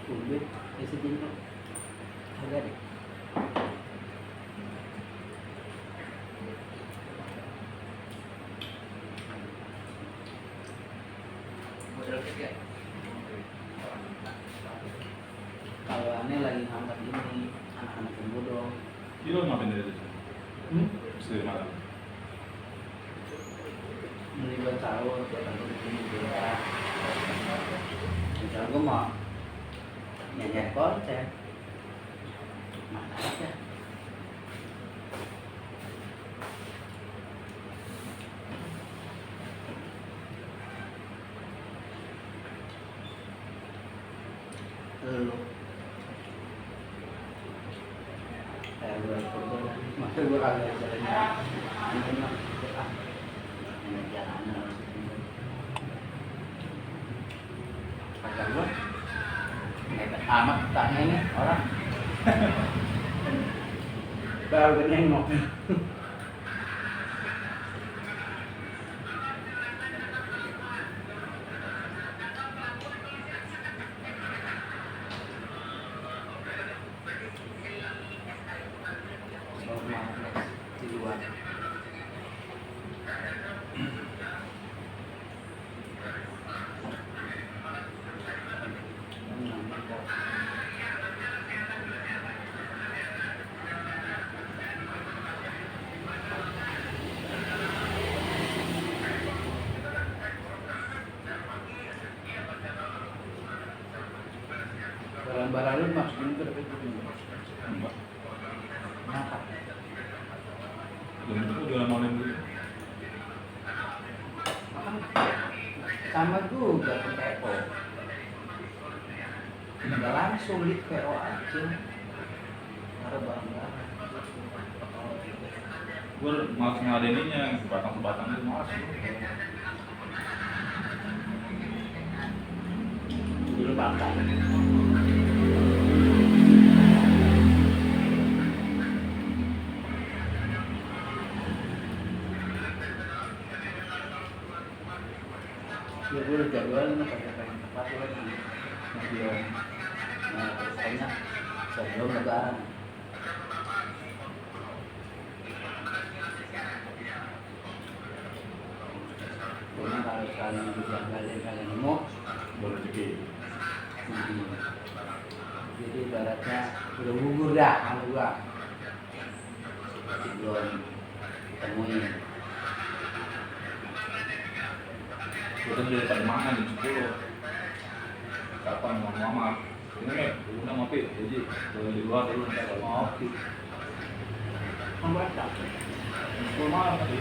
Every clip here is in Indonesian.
Ubit, isi pintu. Agak deh. Model ketiga. Kalau aneh lagi ngangkat ini anak-anak yang bodoh. Itu ngapain dari itu? Istri malam. Beli buat sahur, buat aku bikin juga. Misalnya gue mau nyanyi konser, mana aja. Lu kayak gue kerja, masa gue kagak jalan-jalan. Ini mah jalanan kata gue hebat amat tanya ini orang baru nengok. Di luar barang-barang lu masukin ke dalam itu Enggak. kenapa? Dan itu jualan online dulu. Sama juga ke PO nggak langsung di PO aja ada barang-barang Gue malas ngadeninya, sebatang-sebatang itu malas. dulu pakai ya gue udah jadwalin pakai tempat lagi sebelum pokoknya sebelum lebaran pokoknya kalau kalian bisa kalian nemu Boleh rezeki. jadi ibaratnya udah gugur dah sama gua belum temuin Kita beli pada mana jam 10. Kapan mau mama? Ini nih, udah ngopi, jadi di luar dulu ntar kalau mau ngopi. membaca Gue malam tadi.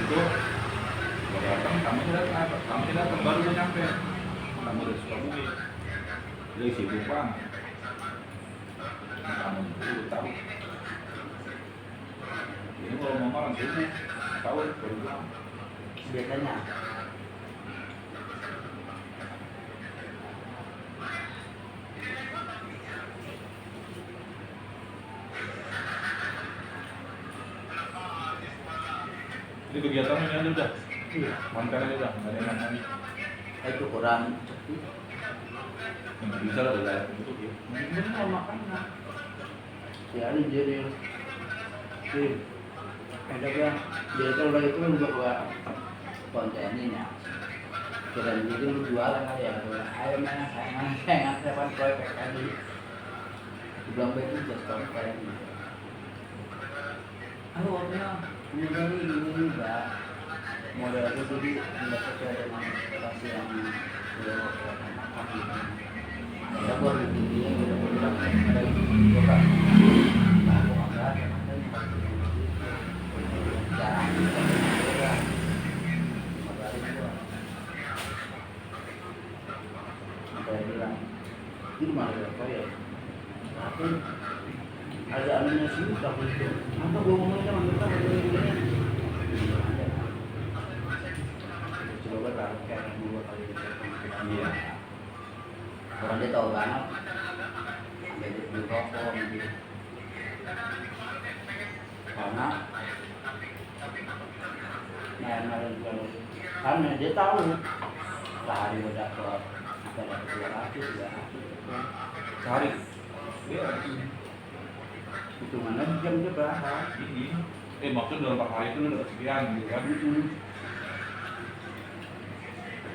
Itu, gue datang, kami datang baru udah nyampe. Kami udah Sukabumi. Dia sibuk banget. Kamu dulu tahu. Ini kalau mama kan sibuk, tahu baru bilang. biasanya Jadi kegiatannya ini aja udah, iya mantan aja udah, nggak ada yang lagi. itu kurang sepi Nggak bisa lah udah gitu ya. mungkin mau makan nggak ya ini jadi ada kan dia itu udah itu untuk konten ini ya kita jadi lu jualan kali ya ayo mana saya ngasih proyek tadi bilang baik itu just kayak gitu halo waktunya ini mbak model itu jadi tidak sesuai dengan ekspektasi yang sudah kelihatan makan gitu ya gua di video udah bilang ada gua kan nah gua nggak ada jarang saya bilang itu mana ada proyek tapi ada anunya sih tak itu apa gua ngomongnya sama mereka begini coba taruh kayak dua kali gitu Iya. orang dia tahu banget sampai dia beli rokok gitu karena karena dia tahu lari udah ke Ada 200, 300. Sehari. Iya. Hitungannya jamnya berapa? Ini. Maksud dalam 4 hari itu lu dapat sekian gitu kan?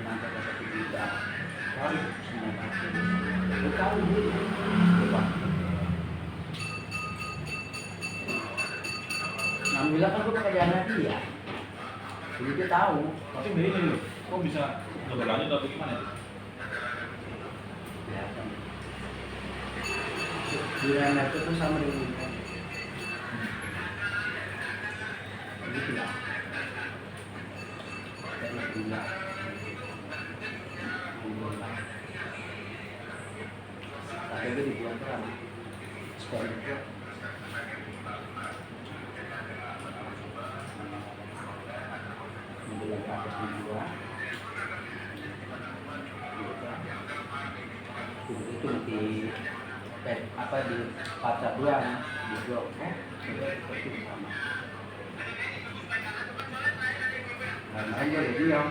Nanti dapat 1 juta. Sehari. Lu tahu gitu. Berapa? Alhamdulillah kan gue pekerjaan dia. Jadi dia tahu. Tapi ini loh, kok bisa nggak berlanjut atau gimana? Ya kan. Bulan itu tuh sama dengan ini. Gitu lah. Dari bulan. Alhamdulillah. Tapi itu dibuat terang. Sekali itu. Bulan atas dua. Itu di apa di pacar doang di blog itu sama. Karena dia udah bilang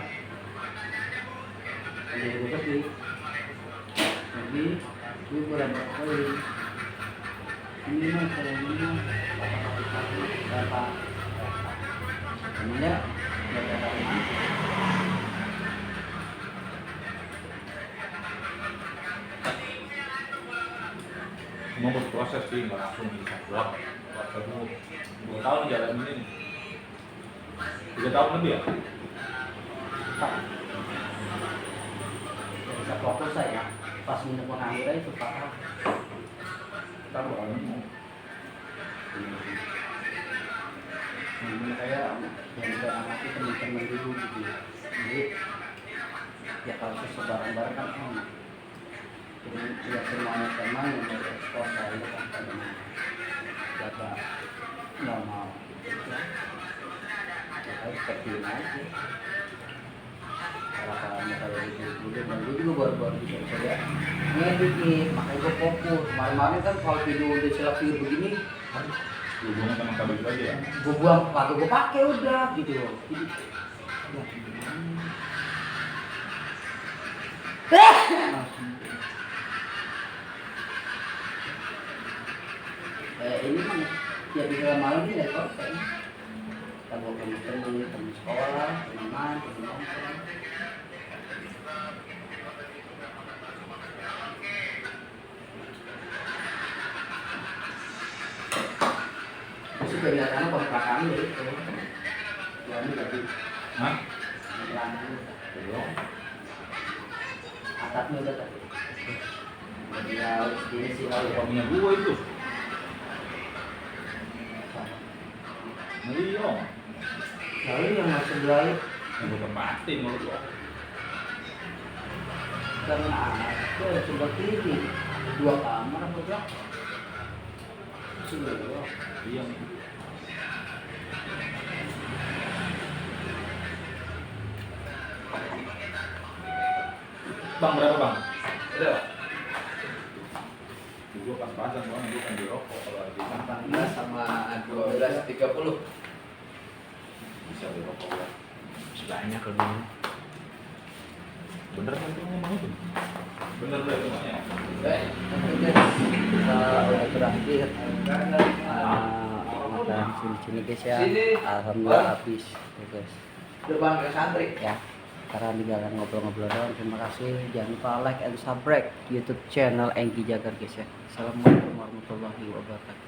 ada yang seperti jadi gue berapa kali ini mah kalau ini mah berapa kemudian berapa kali Semua berproses sih, nggak langsung bisa buat. Waktu 2 tahun jalan ini, 3 tahun lebih ya. bisa fokus saya pas minum pengangguran itu paham Kita bukan saya yang juga amati teman-teman dulu gitu jadi ya kalau sebarang-barang kan enak jadi ya semuanya teman yang mau ekspor saya kan pada jaga normal gitu ya seperti ini aja kalau kayak gitu dan gue juga baru-baru bisa ya ngedit nih makanya gue fokus kemarin kan kalau video udah selesai begini hubungan sama kabel aja ya. gue buang kagak gue pakai udah gitu loh ini kan ya bisa malam ini dari konten kita bawa temen sekolah teman nongkrong itu kelihatannya kontrakan ya itu ya ini tadi Hah? belum atapnya udah tadi ya ini sih kalau Punya gua itu. Iya. lalu yang masuk drive Yang gua tempatin menurut gua. karena ada sebelah kiri 2 kamar apa berapa sudah Iya. Bang berapa bang? Ada. Gua pas-pasan bang, gua kan di rokok kalau ada 18 sama 12.30 bisa di rokok ya. banyak lebih Bener kan itu ngomong itu? Bener deh semuanya. kita udah berakhir makan sini guys ya alhamdulillah habis ya guys Depan ke santri. ya karena tinggalan ngobrol-ngobrol doang terima kasih jangan lupa like and subscribe YouTube channel Engki Jagar guys ya assalamualaikum warahmatullahi wabarakatuh